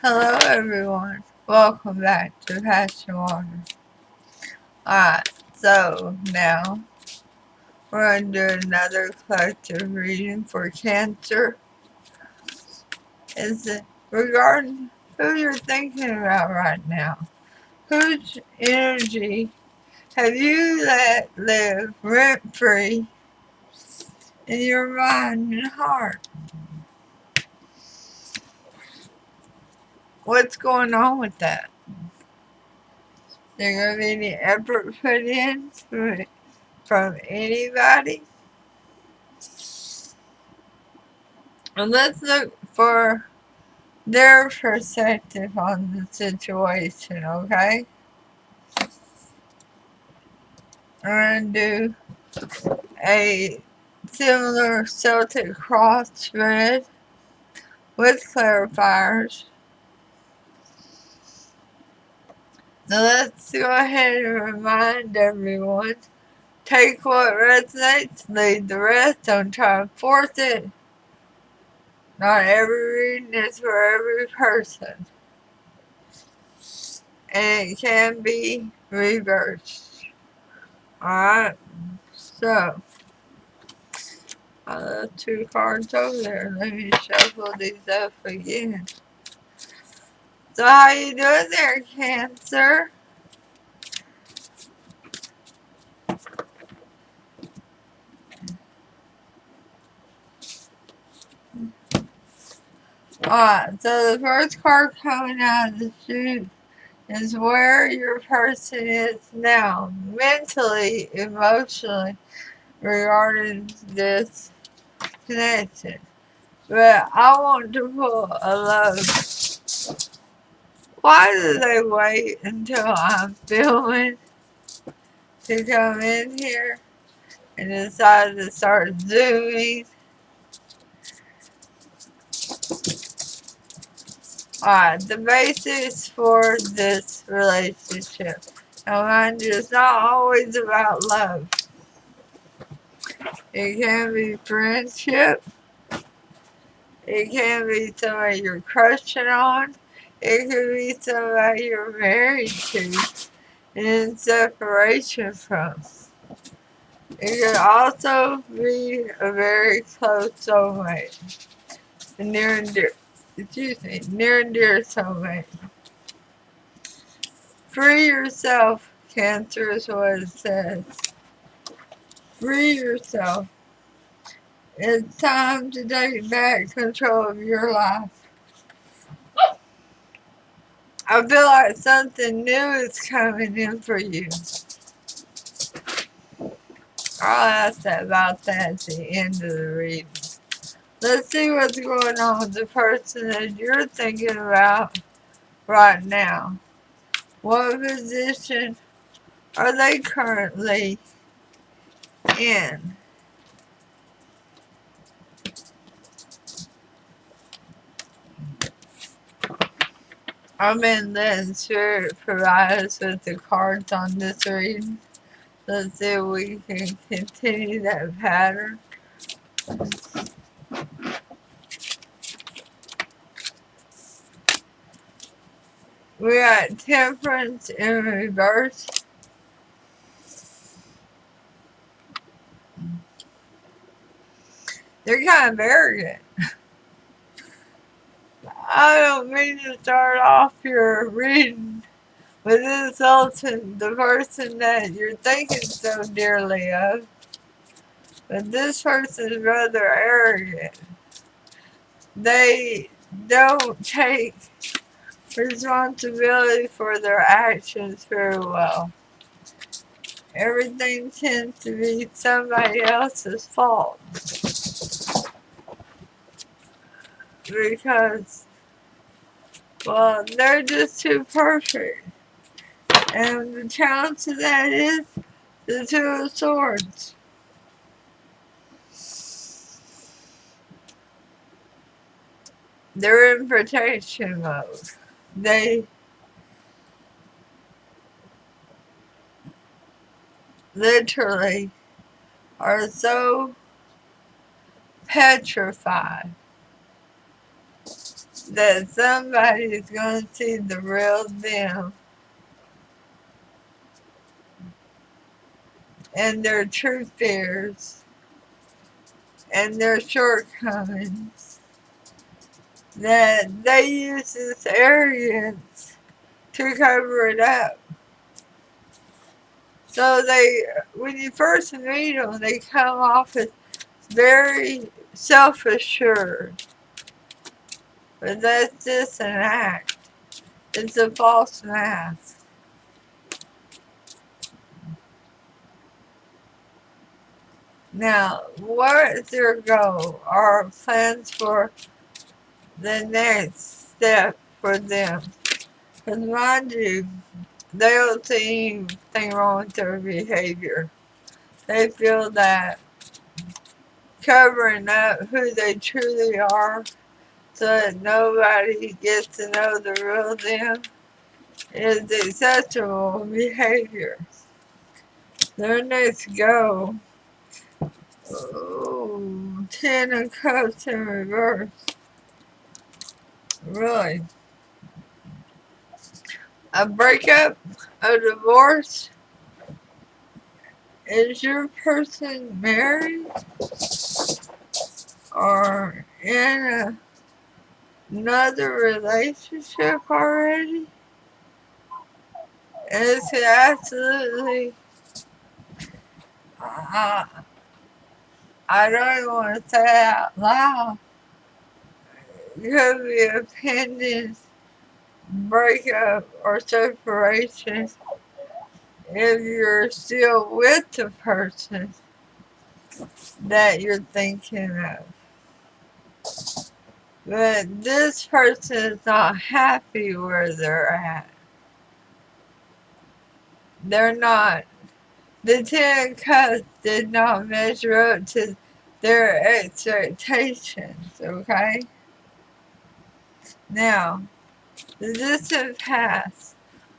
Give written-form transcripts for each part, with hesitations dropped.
Hello everyone, welcome back to PassionWater. Alright, so now we're going to do another collective reading for Cancer. Is it regarding who you're thinking about right now? Whose energy have you let live rent-free in your mind and heart? What's going on with that? There going to be any effort put in from anybody? And let's look for their perspective on the situation, okay? I'm going to do a similar Celtic cross spread with clarifiers. So let's go ahead and remind everyone, take what resonates, leave the rest, don't try and force it. Not every reading is for every person. And it can be reversed. Alright, so I left 2 cards over there. Let me shuffle these up again. So how you doing there, Cancer? Alright, so the first card coming out of the chute is where your person is now, mentally, emotionally, regarding this connection. But I want to pull a love. Why do they wait until I'm filming to come in here and decide to start zooming? Alright, the basis for this relationship. Now mind you, it's not always about love. It can be friendship. It can be somebody you're crushing on. It could be somebody you're married to and in separation from. It could also be a very close soulmate. A near and dear soulmate. Free yourself, Cancer is what it says. Free yourself. It's time to take back control of your life. I feel like something new is coming in for you. I'll ask about that at the end of the reading. Let's see what's going on with the person that you're thinking about right now. What position are they currently in? I'm in letting Spirit provide us with the cards on this reading. Let's see if we can continue that pattern. We got Temperance in reverse. They're kind of arrogant. I don't mean to start off your reading with insulting the person that you're thinking so dearly of, but this person is rather arrogant. They don't take responsibility for their actions very well. Everything tends to be somebody else's fault. Because, well, they're just too perfect. And the challenge to that is the 2 of Swords. They're in protection mode. They literally are so petrified that somebody is going to see the real them and their true fears and their shortcomings, that they use this arrogance to cover it up. So when you first meet them, they come off as very self-assured, but that's just an act. It's a false mask. Now, what is their goal or plans for the next step for them? Because mind you, they don't see anything wrong with their behavior. They feel that covering up who they truly are so that nobody gets to know the real them is acceptable behavior. Their next goal, oh, 10 of Cups in reverse. Really? A breakup? A divorce? Is your person married? Or in another relationship already? It's absolutely, uh, I don't even want to say it out loud. It could be a pending breakup or separation if you're still with the person that you're thinking of. But this person is not happy where they're at. They're not. The 10 of Cups did not measure up to their expectations, okay? Now, the distant past.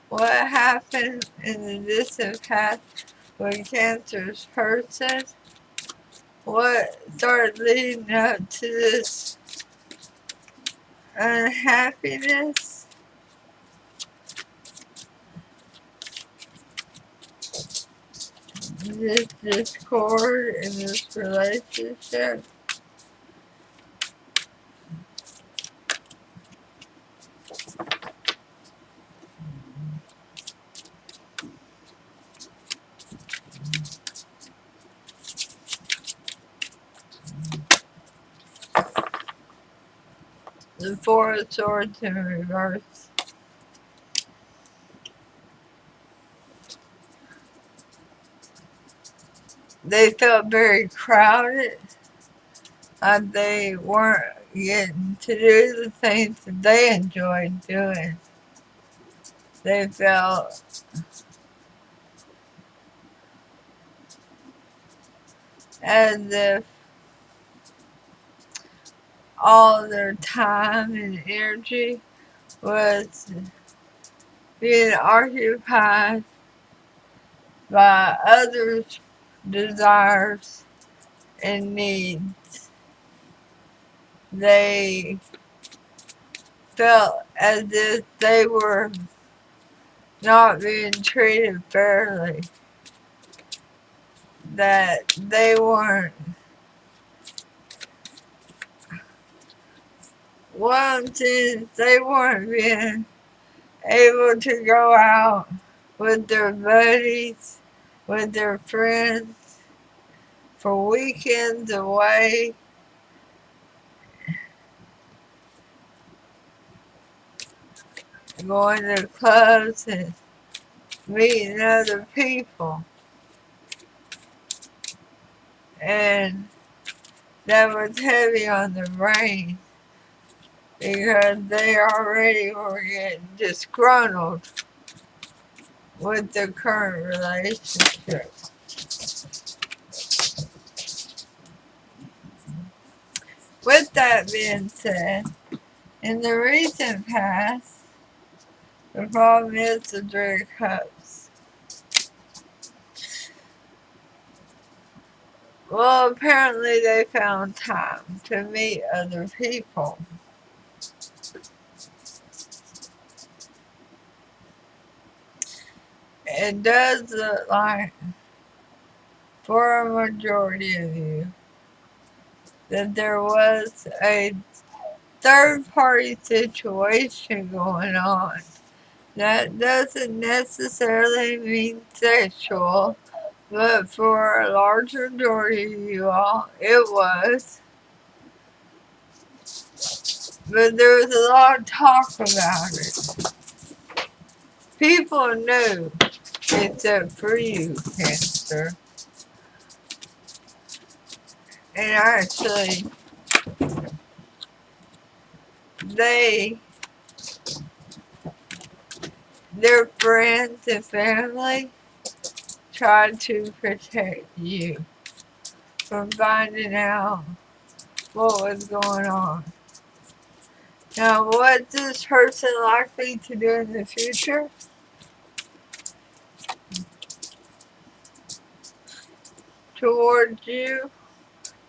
What happened in the distant past with Cancer's person? What started leading up to this unhappiness? This discord in this relationship? The Four of Swords in reverse. They felt very crowded. They weren't getting to do the things that they enjoyed doing. They felt as if all their time and energy was being occupied by others' desires and needs. They felt as if they were not being treated fairly, that they weren't. They weren't being able to go out with their buddies, with their friends, for weekends away. Going to clubs and meeting other people. And that was heavy on the brain because they already were getting disgruntled with the current relationship. With that being said, in the recent past, the problem is the Three of Cups. Well, apparently they found time to meet other people. it does look like, for a majority of you, that there was a third-party situation going on. That doesn't necessarily mean sexual, but for a large majority of you all, it was. But there was a lot of talk about it. People knew, except for you, Cancer. And actually, their friends and family tried to protect you from finding out what was going on. Now, what's this person likely to do in the future? Towards you,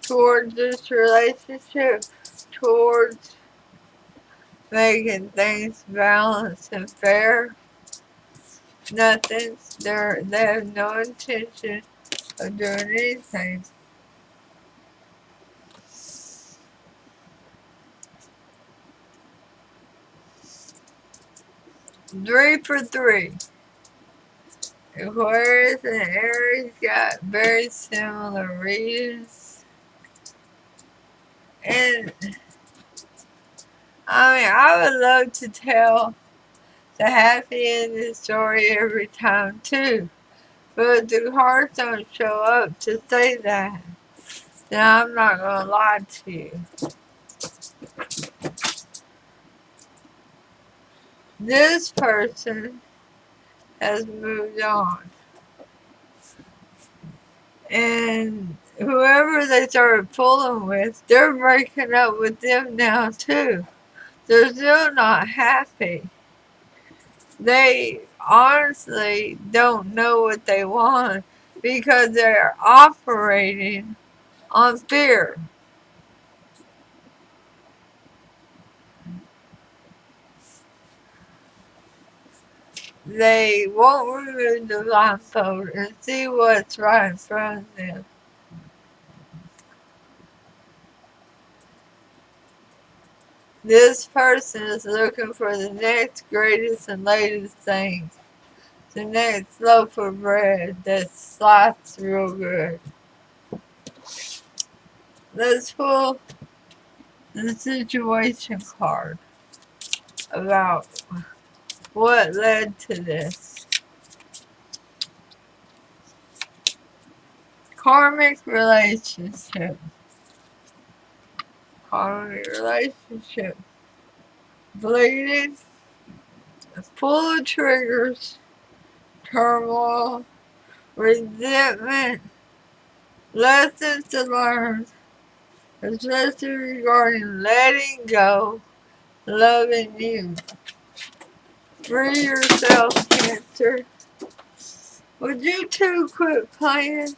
towards this relationship, towards making things balanced and fair? Nothing. They have no intention of doing anything. Three for three. Aquarius and Aries got very similar readings. And I would love to tell the happy ending story every time too. But the cards don't show up to say that. Now I'm not gonna lie to you. This person has moved on. And whoever they started fooling with, they're breaking up with them now too. They're still not happy. They honestly don't know what they want because they're operating on fear. They won't remove the blindfold and see what's right in front of them. This person is looking for the next greatest and latest thing. The next loaf of bread that slices real good. Let's pull the situation card about what led to this. Karmic relationship. Karmic relationship. Bleeding. Full of triggers. Turmoil. Resentment. Lessons to learn. Especially regarding letting go. Loving you. Free yourself, Cancer. Would you two quit playing?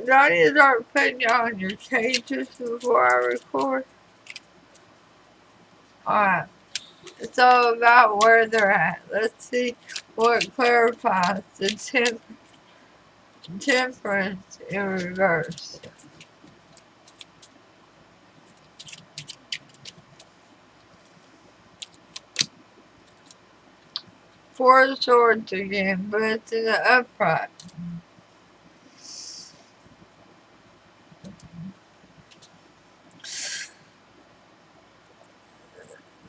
Do I need to start putting y'all in your cages before I record? Alright. It's all about where they're at. Let's see what clarifies the temperance in reverse. Four of Swords again, but it's in the upright.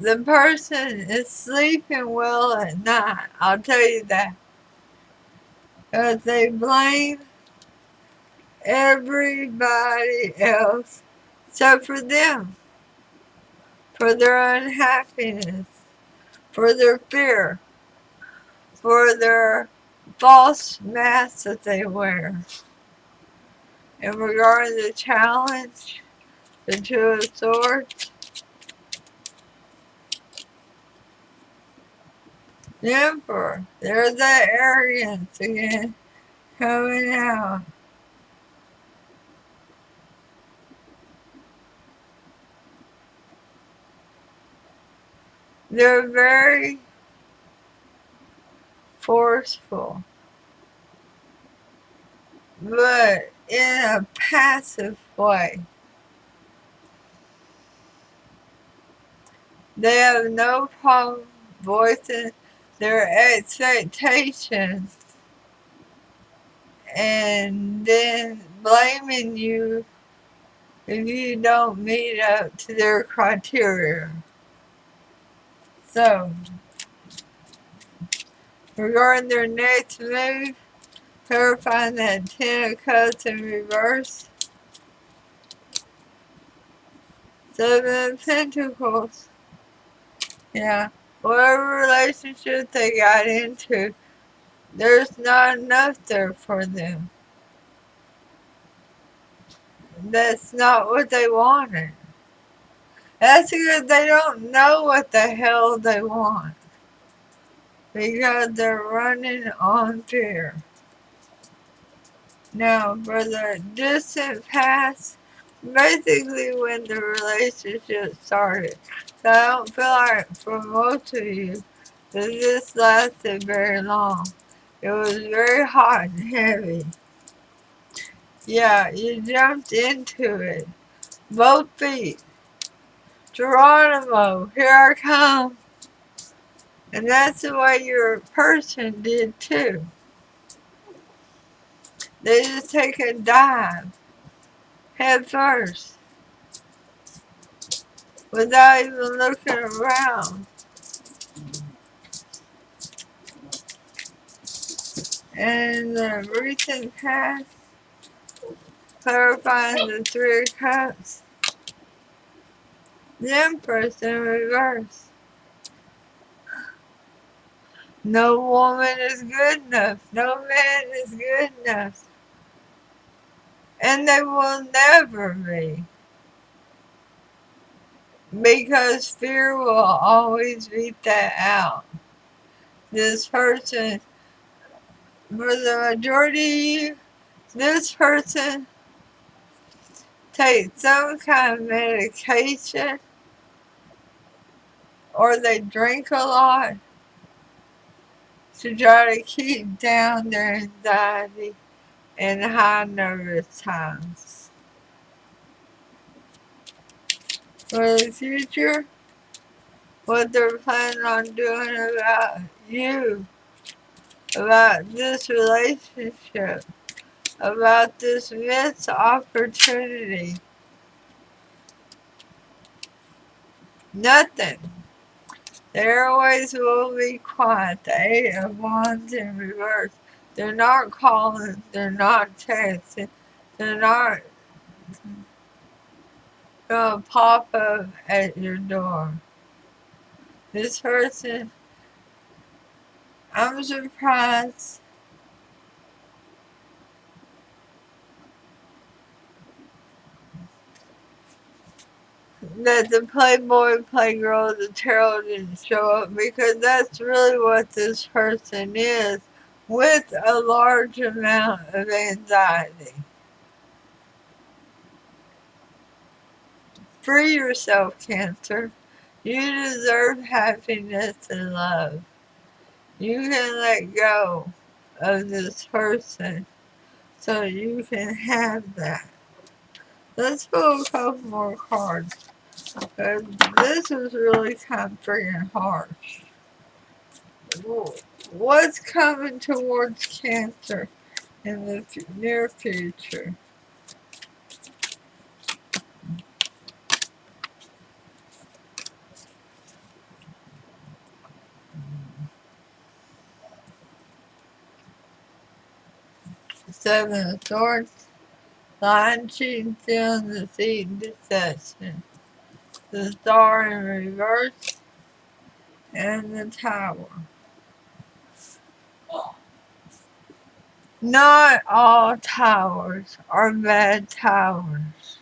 The person is sleeping well at night, I'll tell you that. Because they blame everybody else except for them. For their unhappiness. For their fear. For their false mask that they wear. And regarding the challenge, the Two of Swords, the Emperor, there's that arrogance again coming out. They're very forceful, but in a passive way. They have no problem voicing their expectations and then blaming you if you don't meet up to their criteria. So, regarding their next move, clarifying that Ten of Cups in reverse, Seven of Pentacles. Yeah, whatever relationship they got into, there's not enough there for them. That's not what they wanted. That's because they don't know what the hell they want. Because they're running on fear. Now, for the distant past, basically when the relationship started. So I don't feel like for most of you that this lasted very long. It was very hot and heavy. Yeah, you jumped into it. Both feet. Geronimo, here I come. And that's the way your person did too. They just take a dive, head first, without even looking around. And the recent past, clarifying the Three of Cups, the Empress in reverse. No woman is good enough. No man is good enough. And they will never be. Because fear will always beat that out. This person, for the majority of you, this person takes some kind of medication or they drink a lot to try to keep down their anxiety and high nervous times. For the future, what they're planning on doing about you, about this relationship, about this missed opportunity. Nothing. The airways will be quiet. The Eight of Wands in reverse. They're not calling. They're not texting. They're not gonna pop up at your door. This person, I'm surprised that the Playboy Playgirl of the Tarot didn't show up because that's really what this person is with a large amount of anxiety. Free yourself, Cancer. You deserve happiness and love. You can let go of this person so you can have that. Let's pull a couple more cards. This is really kind of freaking harsh. What's coming towards Cancer in the near future? Seven of Swords, lying, cheating, stealing, deceit, deception. The Star in reverse, and the Tower. Not all towers are bad towers.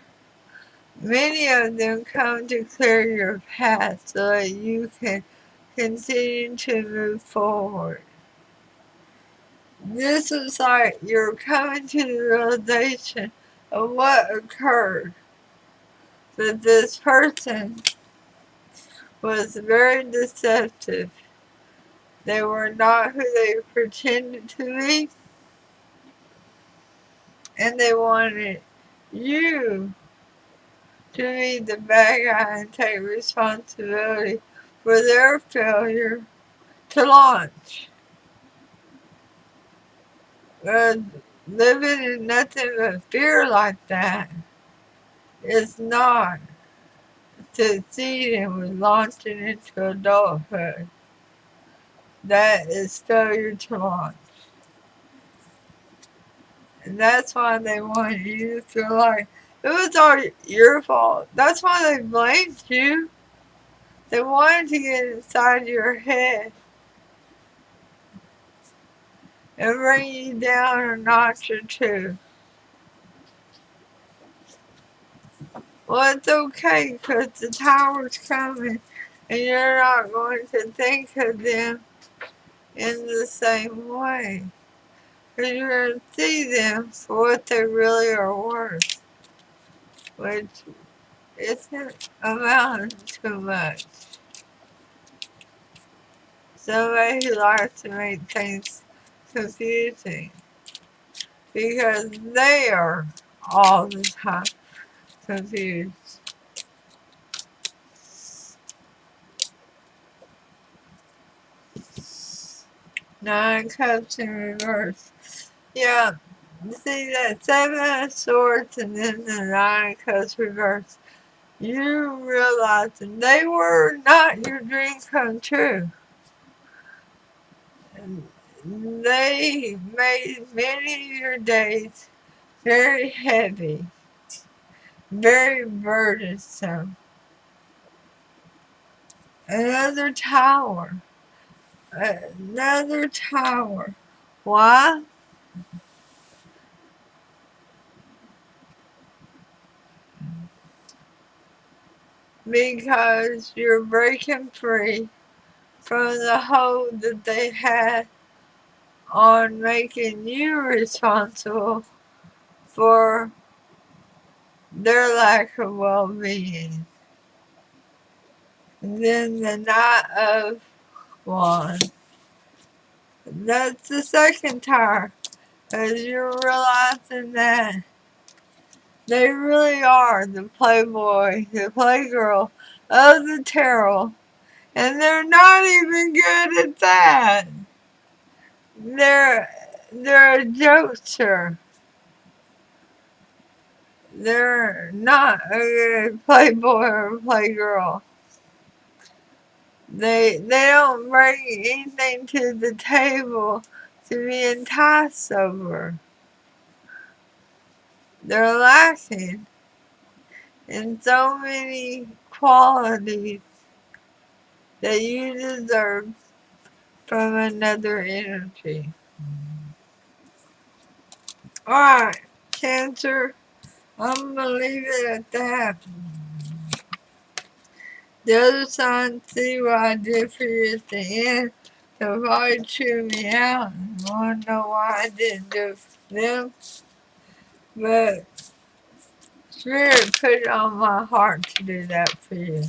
Many of them come to clear your path so that you can continue to move forward. This is like you're coming to the realization of what occurred. That this person was very deceptive They were not who they pretended to be. And they wanted you to be the bad guy and take responsibility for their failure to launch. Living in nothing but fear like that is not succeeding with launching into adulthood. That is failure to launch. And that's why they wanted you to feel like it was all your fault. That's why they blamed you. They wanted to get inside your head and bring you down a notch or two. Well, it's okay because the tower's coming and you're not going to think of them in the same way. Because you're going to see them for what they really are worth, which isn't amounting to much. Somebody who likes to make things confusing because they are all the time confused. Nine Cups in reverse. Yeah, see that Seven of Swords and then the Nine Cups reverse. You realize that they were not your dream come true. They made many of your days very heavy, very burdensome. Another tower. Another tower. Why? Because you're breaking free from the hold that they had on making you responsible for their lack of well-being. And then the Knight of Wands. That's the second tower. Because you're realizing that they really are the playboy, the playgirl of the tarot. And they're not even good at that. They're a jokester. They're not a good playboy or playgirl. They don't bring anything to the table to be enticed over. They're lacking in so many qualities that you deserve from another energy. Alright, Cancer, I'm gonna leave it at that. The other signs see what I did for you at the end. They'll probably chew me out and wanna know why I didn't do it for them. But Spirit put it on my heart to do that for you.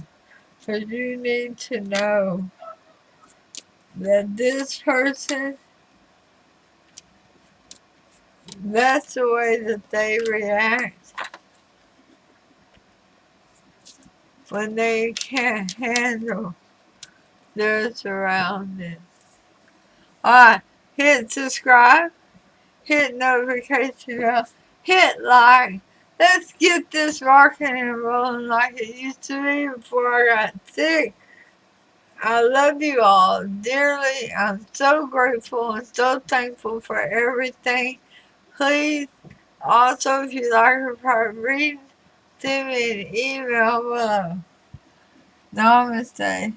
Because you need to know that this person, that's the way that they react when they can't handle their surroundings. Alright, hit subscribe, hit notification bell, hit like. Let's get this rocking and rolling like it used to be before I got sick. I love you all dearly. I'm so grateful and so thankful for everything. Please, also, if you like a private reading, send me an email below. Namaste.